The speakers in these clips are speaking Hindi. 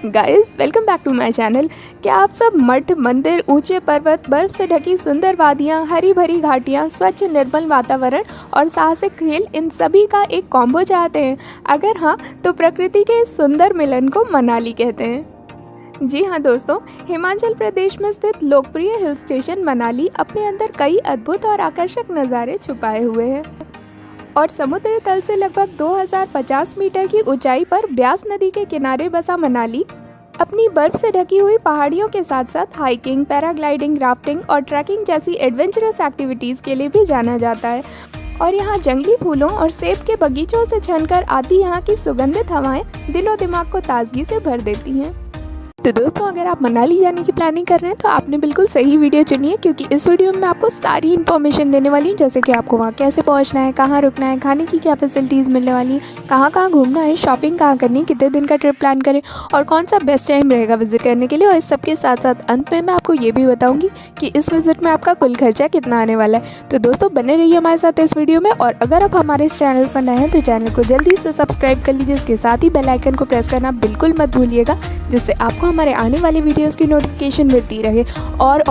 Guys welcome back to my channel. क्या आप सब मठ, मंदिर, ऊंचे पर्वत, बर्फ से ढकी सुंदर वादियाँ, हरी भरी घाटियाँ, स्वच्छ निर्मल वातावरण और साहसिक खेल, इन सभी का एक कॉम्बो चाहते हैं? अगर हाँ, तो प्रकृति के इस सुंदर मिलन को मनाली कहते हैं। जी हाँ दोस्तों, हिमाचल प्रदेश में स्थित लोकप्रिय हिल स्टेशन मनाली अपने अंदर कई अद्भुत और आकर्षक नज़ारे छुपाए हुए हैं और समुद्र तल से लगभग 2050 मीटर की ऊंचाई पर ब्यास नदी के किनारे बसा मनाली अपनी बर्फ से ढकी हुई पहाड़ियों के साथ साथ हाइकिंग, पैराग्लाइडिंग, राफ्टिंग और ट्रैकिंग जैसी एडवेंचरस एक्टिविटीज़ के लिए भी जाना जाता है। और यहाँ जंगली फूलों और सेब के बगीचों से छनकर आती यहाँ की सुगंधित हवाएं दिलो दिमाग को ताजगी से भर देती हैं। तो दोस्तों, अगर आप मनाली जाने की प्लानिंग कर रहे हैं तो आपने बिल्कुल सही वीडियो चुनी है, क्योंकि इस वीडियो में मैं आपको सारी इन्फॉर्मेशन देने वाली हूँ, जैसे कि आपको वहाँ कैसे पहुँचना है, कहाँ रुकना है, खाने की क्या फैसिलिटीज़ मिलने वाली है, कहाँ कहाँ घूमना है, शॉपिंग कहाँ करनी है, कितने दिन का ट्रिप प्लान करें और कौन सा बेस्ट टाइम रहेगा विजिट करने के लिए। और इस सब के साथ साथ अंत में मैं आपको ये भी बताऊँगी कि इस विजिट में आपका कुल खर्चा कितना आने वाला है। तो दोस्तों, बने रहिए हमारे साथ इस वीडियो में। और अगर आप हमारे इस चैनल पर नए हैं तो चैनल को जल्दी से सब्सक्राइब कर लीजिए, इसके साथ ही बेल आइकन को प्रेस करना बिल्कुल मत भूलिएगा, जिससे आपको हमारे आने वाले वीडियोस की नोटिफिकेशन मिलती रहे। और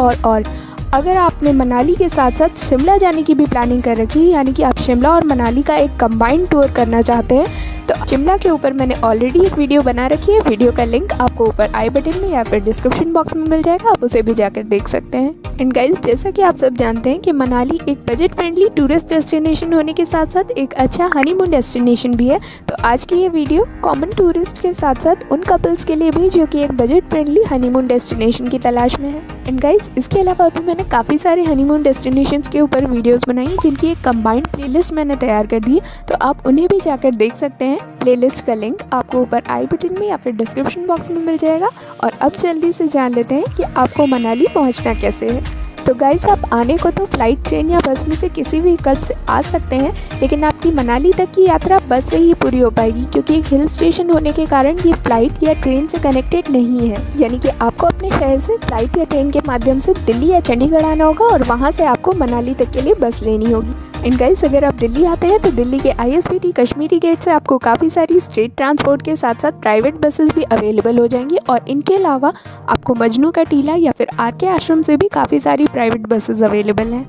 अगर आपने मनाली के साथ साथ शिमला जाने की भी प्लानिंग कर रखी है, यानी कि आप शिमला और मनाली का एक कंबाइंड टूर करना चाहते हैं, तो शिमला के ऊपर मैंने ऑलरेडी एक वीडियो बना रखी है। वीडियो का लिंक आपको ऊपर आई बटन में या फिर डिस्क्रिप्शन बॉक्स में मिल जाएगा, आप उसे भी जाकर देख सकते हैं। एंड गाइस, जैसा कि आप सब जानते हैं कि मनाली एक बजट फ्रेंडली टूरिस्ट डेस्टिनेशन होने के साथ साथ एक अच्छा हनीमून डेस्टिनेशन भी है। तो आज की ये वीडियो कॉमन टूरिस्ट के साथ साथ उन कपल्स के लिए भी जो कि एक बजट फ्रेंडली हनीमून डेस्टिनेशन की तलाश में है। एंड गाइस, इसके अलावा भी मैंने काफ़ी सारे हनीमून डेस्टिनेशंस के ऊपर वीडियोस बनाई हैं, जिनकी एक कंबाइंड प्लेलिस्ट मैंने तैयार कर दी है, तो आप उन्हें भी जाकर देख सकते हैं। प्लेलिस्ट का लिंक आपको ऊपर आई बटन में या फिर डिस्क्रिप्शन बॉक्स में मिल जाएगा। और अब जल्दी से जान लेते हैं कि आपको मनाली पहुंचना कैसे है। तो गाइस, आप आने को तो फ्लाइट, ट्रेन या बस में से किसी भी विकल्प से आ सकते हैं, लेकिन आपकी मनाली तक की यात्रा बस से ही पूरी हो पाएगी, क्योंकि एक हिल स्टेशन होने के कारण ये फ्लाइट या ट्रेन से कनेक्टेड नहीं है। यानी कि आपको अपने शहर से फ्लाइट या ट्रेन के माध्यम से दिल्ली या चंडीगढ़ आना होगा और वहाँ से आपको मनाली तक के लिए बस लेनी होगी। एंड गाइस, अगर आप दिल्ली आते हैं तो दिल्ली के ISBT कश्मीरी गेट से आपको काफ़ी सारी स्टेट ट्रांसपोर्ट के साथ साथ प्राइवेट बसेस भी अवेलेबल हो जाएंगी। और इनके अलावा आपको मजनू का टीला या फिर RK आश्रम से भी काफ़ी सारी प्राइवेट बसेस अवेलेबल हैं।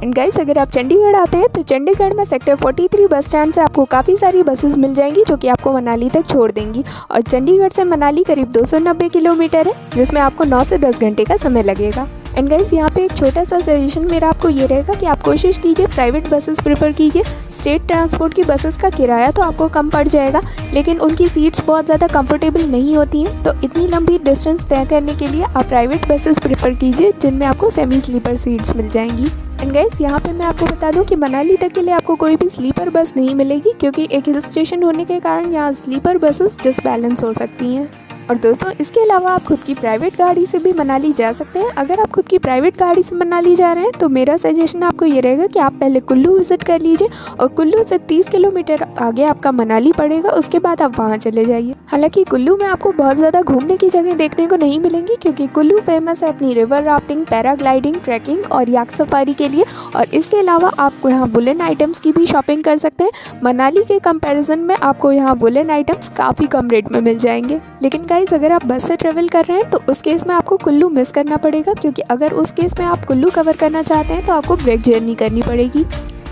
एंड गाइस, अगर आप चंडीगढ़ आते हैं तो चंडीगढ़ में सेक्टर 43 बस स्टैंड से आपको काफ़ी सारी बसेस मिल जाएंगी, जो कि आपको मनाली तक छोड़ देंगी। और चंडीगढ़ से मनाली करीब 290 किलोमीटर है, जिसमें आपको 9 से 10 घंटे का समय लगेगा। एंड गाइस, यहाँ पे एक छोटा सा सजेशन मेरा आपको ये रहेगा कि आप कोशिश कीजिए प्राइवेट बसेस प्रेफर कीजिए। स्टेट ट्रांसपोर्ट की बसेस का किराया तो आपको कम पड़ जाएगा, लेकिन उनकी सीट्स बहुत ज़्यादा कंफर्टेबल नहीं होती हैं। तो इतनी लंबी डिस्टेंस तय करने के लिए आप प्राइवेट बसेस प्रेफर कीजिए, जिनमें आपको सेमी स्लीपर सीट्स मिल जाएंगी। एंड गाइस, यहाँ पे मैं आपको बता दूं कि मनाली तक के लिए आपको कोई भी स्लीपर बस नहीं मिलेगी, क्योंकि एक हिल स्टेशन होने के कारण यहाँ स्लीपर बसेस डिसबैलेंस हो सकती हैं। और दोस्तों, इसके अलावा आप खुद की प्राइवेट गाड़ी से भी मनाली जा सकते हैं। अगर आप खुद की प्राइवेट गाड़ी से मनाली जा रहे हैं तो मेरा सजेशन आपको ये रहेगा कि आप पहले कुल्लू विजिट कर लीजिए, और कुल्लू से 30 किलोमीटर आगे आपका मनाली पड़ेगा, उसके बाद आप वहाँ चले जाइए। हालांकि कुल्लू में आपको बहुत ज़्यादा घूमने की जगह देखने को नहीं मिलेंगी, क्योंकि कुल्लू फेमस है अपनी रिवर राफ्टिंग, पैराग्लाइडिंग, ट्रैकिंग और याक सफारी के लिए। और इसके अलावा आपको यहाँ वुलन आइटम्स की भी शॉपिंग कर सकते हैं। मनाली के कंपैरिजन में आपको यहाँ वुलन आइटम्स काफ़ी कम रेट में मिल जाएंगे। लेकिन गाइस, अगर आप बस से ट्रेवल कर रहे हैं तो उस केस में आपको कुल्लू मिस करना पड़ेगा, क्योंकि अगर उस केस में आप कुल्लू कवर करना चाहते हैं तो आपको ब्रेक जर्नी करनी पड़ेगी।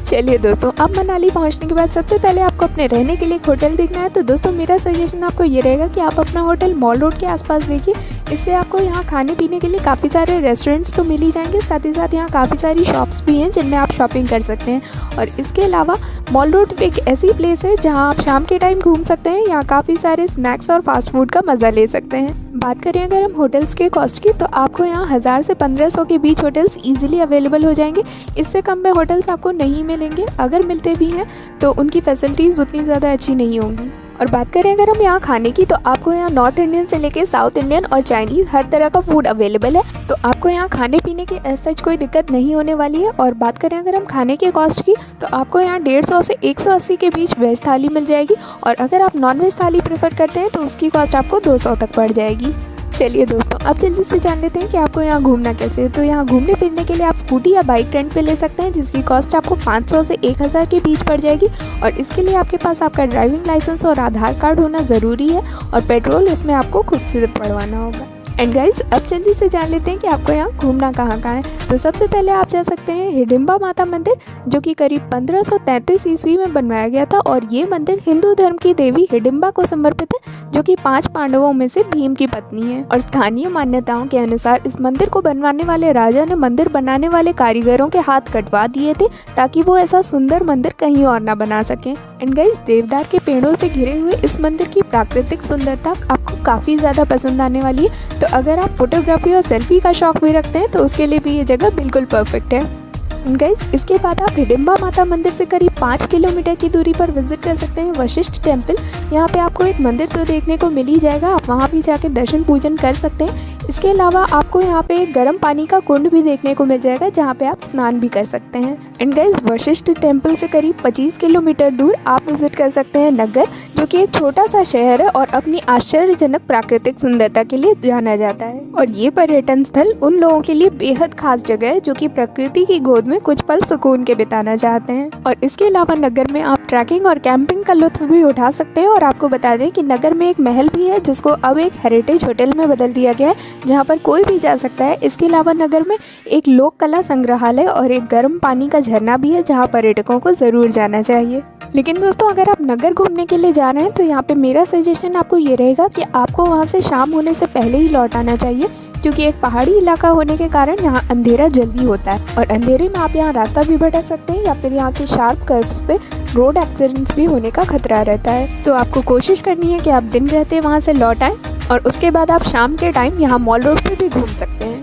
चलिए दोस्तों, अब मनाली पहुंचने के बाद सबसे पहले आपको अपने रहने के लिए एक होटल देखना है। तो दोस्तों, मेरा सजेशन आपको ये रहेगा कि आप अपना होटल मॉल रोड के आसपास देखिए। इससे आपको यहाँ खाने पीने के लिए काफ़ी सारे रेस्टोरेंट्स तो मिल ही जाएंगे, साथ ही साथ यहाँ काफ़ी सारी शॉप्स भी हैं जिनमें आप शॉपिंग कर सकते हैं। और इसके अलावा मॉल रोड एक ऐसी प्लेस है जहाँ आप शाम के टाइम घूम सकते हैं। यहाँ काफ़ी सारे स्नैक्स और फास्ट फूड का मज़ा ले सकते हैं। बात करें अगर हम होटल्स के कॉस्ट की, तो आपको यहाँ 1000 से 1500 के बीच होटल्स इजीली अवेलेबल हो जाएंगे। इससे कम में होटल्स आपको नहीं मिलेंगे, अगर मिलते भी हैं तो उनकी फैसिलिटीज़ उतनी ज़्यादा अच्छी नहीं होंगी। और बात करें अगर हम यहाँ खाने की, तो आपको यहाँ नॉर्थ इंडियन से लेके साउथ इंडियन और चाइनीज़ हर तरह का फूड अवेलेबल है, तो आपको यहाँ खाने पीने की ऐसा कोई दिक्कत नहीं होने वाली है। और बात करें अगर हम खाने के कॉस्ट की, तो आपको यहाँ 150 से 180 के बीच वेज थाली मिल जाएगी, और अगर आप नॉन वेज थाली प्रेफर करते हैं तो उसकी कॉस्ट आपको 200 तक पड़ जाएगी। चलिए दोस्तों, अब जल्दी से जान लेते हैं कि आपको यहाँ घूमना कैसे है। तो यहाँ घूमने फिरने के लिए आप स्कूटी या बाइक रेंट पे ले सकते हैं, जिसकी कॉस्ट आपको 500 से 1000 के बीच पड़ जाएगी। और इसके लिए आपके पास आपका ड्राइविंग लाइसेंस और आधार कार्ड होना ज़रूरी है, और पेट्रोल इसमें आपको खुद से पड़वाना होगा। एंड गाइज, अब जल्दी से जान लेते हैं कि आपको यहाँ घूमना कहाँ है। तो सबसे पहले आप जा सकते हैं हिडिंबा माता मंदिर, जो कि करीब 1533 ईस्वी में बनवाया गया था। और ये मंदिर हिंदू धर्म की देवी हिडिंबा को समर्पित है, जो कि 5 पांडवों में से भीम की पत्नी है। और स्थानीय मान्यताओं के अनुसार इस मंदिर को बनवाने वाले राजा ने मंदिर बनाने वाले कारीगरों के हाथ कटवा दिए थे, ताकि वो ऐसा सुंदर मंदिर कहीं और ना बना सकें। एंड गाइस, देवदार के पेड़ों से घिरे हुए इस मंदिर की प्राकृतिक सुंदरता आपको काफ़ी ज़्यादा पसंद आने वाली है। तो अगर आप फोटोग्राफी और सेल्फी का शौक भी रखते हैं तो उसके लिए भी ये जगह बिल्कुल परफेक्ट है। गाइस, इसके बाद आप हिडिंबा माता मंदिर से करीब 5 किलोमीटर की दूरी पर विजिट कर सकते हैं वशिष्ठ टेम्पल। यहाँ पे आपको एक मंदिर तो देखने को मिल ही जाएगा, आप वहाँ भी जाके दर्शन पूजन कर सकते हैं। इसके अलावा आपको यहाँ पे एक गर्म पानी का कुंड भी देखने को मिल जाएगा, जहाँ पे आप स्नान भी कर सकते हैं। एंड गाइस, वशिष्ठ टेम्पल से करीब 25 किलोमीटर दूर आप विजिट कर सकते हैं नगर, जो कि एक छोटा सा शहर है और अपनी आश्चर्यजनक प्राकृतिक सुंदरता के लिए जाना जाता है। और ये पर्यटन स्थल उन लोगों के लिए बेहद खास जगह है जो कि प्रकृति की गोद में कुछ पल सुकून के बिताना चाहते हैं। और इसके अलावा नगर में आप ट्रैकिंग और कैंपिंग का लुत्फ भी उठा सकते हैं। और आपको बता दें कि नगर में एक महल भी है, जिसको अब एक हेरिटेज होटल में बदल दिया गया है, जहाँ पर कोई भी जा सकता है। इसके अलावा नगर में एक लोक कला संग्रहालय और एक गर्म पानी का झरना भी है, जहाँ पर्यटकों को ज़रूर जाना चाहिए। लेकिन दोस्तों, अगर आप नगर घूमने के लिए जा रहे हैं तो यहाँ पे मेरा सजेशन आपको ये रहेगा कि आपको वहाँ से शाम होने से पहले ही लौट आना चाहिए, क्योंकि एक पहाड़ी इलाका होने के कारण यहाँ अंधेरा जल्दी होता है। और अंधेरे में आप यहाँ रास्ता भी भटक सकते हैं, या फिर यहाँ के शार्प कर्व्स पे रोड एक्सीडेंट्स भी होने का खतरा रहता है। तो आपको कोशिश करनी है कि आप दिन रहते वहाँ से लौट आएँ, और उसके बाद आप शाम के टाइम यहाँ मॉल रोड पे भी घूम सकते हैं।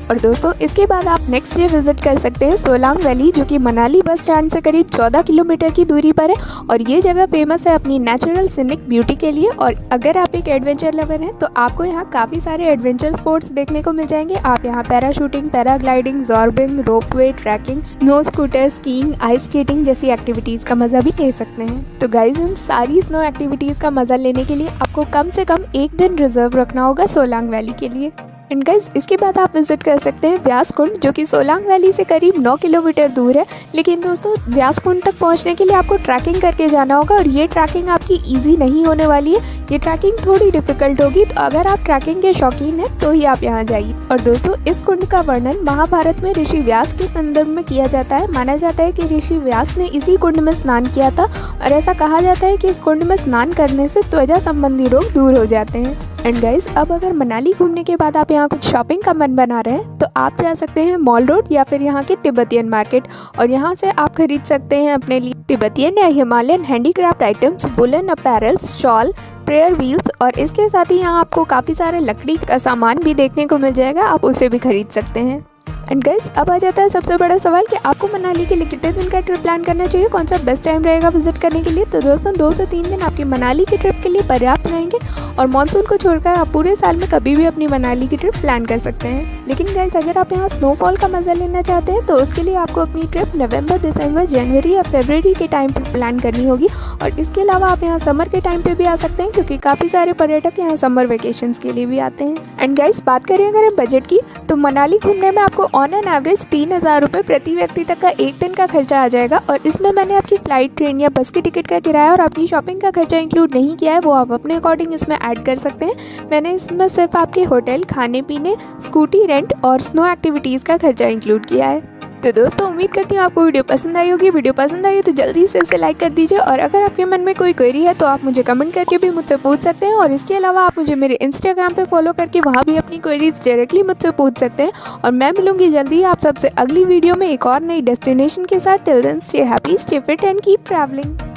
और दोस्तों, इसके बाद आप नेक्स्ट डे विजिट कर सकते हैं सोलांग वैली, जो कि मनाली बस स्टैंड से करीब 14 किलोमीटर की दूरी पर है। और ये जगह फेमस है अपनी नेचुरल सीनिक ब्यूटी के लिए। और अगर आप एक एडवेंचर लवर हैं तो आपको यहाँ काफ़ी सारे एडवेंचर स्पोर्ट्स देखने को मिल जाएंगे। आप यहाँ parachuting, paragliding, zorbing, ropeway, trekking, snow scooter, skiing, ice skating जैसी एक्टिविटीज़ का मज़ा भी ले सकते हैं। तो गाइज, इन सारी स्नो एक्टिविटीज़ का मज़ा लेने के लिए आपको कम से कम एक दिन रिजर्व रखना होगा सोलांग वैली के लिए। एंड गाइज, इसके बाद आप विजिट कर सकते हैं व्यास कुंड, जो कि सोलांग वैली से करीब 9 किलोमीटर दूर है। लेकिन दोस्तों, व्यास कुंड तक पहुंचने के लिए आपको ट्रैकिंग करके जाना होगा, और ये ट्रैकिंग आपकी इजी नहीं होने वाली है। ये ट्रैकिंग थोड़ी डिफिकल्ट होगी, तो अगर आप ट्रैकिंग के शौकीन हैं तो ही आप यहाँ जाइए। और दोस्तों, इस कुंड का वर्णन महाभारत में ऋषि व्यास के संदर्भ में किया जाता है। माना जाता है कि ऋषि व्यास ने इसी कुंड में स्नान किया था, और ऐसा कहा जाता है कि इस कुंड में स्नान करने से त्वचा संबंधी रोग दूर हो जाते हैं। एंड गाइज, अब अगर मनाली घूमने के बाद आप यहाँ कुछ शॉपिंग का मन बना रहे हैं तो आप जा सकते हैं मॉल रोड या फिर यहाँ के तिब्बतियन मार्केट। और यहाँ से आप खरीद सकते हैं अपने लिए तिब्बतियन या Himalayan handicraft items, woollen apparels, shawl, prayer wheels. और इसके साथ ही यहाँ आपको काफ़ी सारे लकड़ी का सामान भी देखने को मिल जाएगा, आप उसे भी खरीद सकते हैं। एंड गाइस, अब आ जाता है सबसे बड़ा सवाल कि आपको मनाली के लिए कितने दिन का ट्रिप प्लान करना चाहिए, कौन सा बेस्ट टाइम रहेगा विजिट करने के लिए। तो दोस्तों, 2 से 3 दिन आपकी मनाली की ट्रिप के लिए पर्याप्त रहेंगे, और मानसून को छोड़कर आप पूरे साल में कभी भी अपनी मनाली की ट्रिप प्लान कर सकते हैं। लेकिन गाइस, अगर आप यहाँ स्नोफॉल का मज़ा लेना चाहते हैं तो उसके लिए आपको अपनी ट्रिप नवंबर, दिसंबर, जनवरी या फरवरी के टाइम पर प्लान करनी होगी। और इसके अलावा आप यहाँ समर के टाइम पर भी आ सकते हैं, क्योंकि काफ़ी सारे पर्यटक यहाँ समर वेकेशन के लिए भी आते हैं। एंड गाइस, बात करें अगर बजट की, तो मनाली घूमने में आपको ऑन एन एवरेज 3000 रुपये प्रति व्यक्ति तक का एक दिन का खर्चा आ जाएगा। और इसमें मैंने आपकी फ्लाइट, ट्रेन या बस की टिकट का किराया और आपकी शॉपिंग का खर्चा इंक्लूड नहीं किया है, वो आप अपने अकॉर्डिंग इसमें ऐड कर सकते हैं। मैंने इसमें सिर्फ आपके होटल, खाने पीने, स्कूटी रेंट और स्नो एक्टिविटीज़ का खर्चा इंक्लूड किया है। तो दोस्तों, उम्मीद करती हूँ आपको वीडियो पसंद आई होगी। वीडियो पसंद आई हो तो जल्दी से इसे लाइक कर दीजिए, और अगर आपके मन में कोई क्वेरी है तो आप मुझे कमेंट करके भी मुझसे पूछ सकते हैं। और इसके अलावा आप मुझे मेरे इंस्टाग्राम पे फॉलो करके वहाँ भी अपनी क्वेरीज डायरेक्टली मुझसे पूछ सकते हैं। और मैं मिलूंगी जल्दी आप सबसे अगली वीडियो में एक और नई डेस्टिनेशन के साथ। Till then, stay happy, stay fit and keep travelling.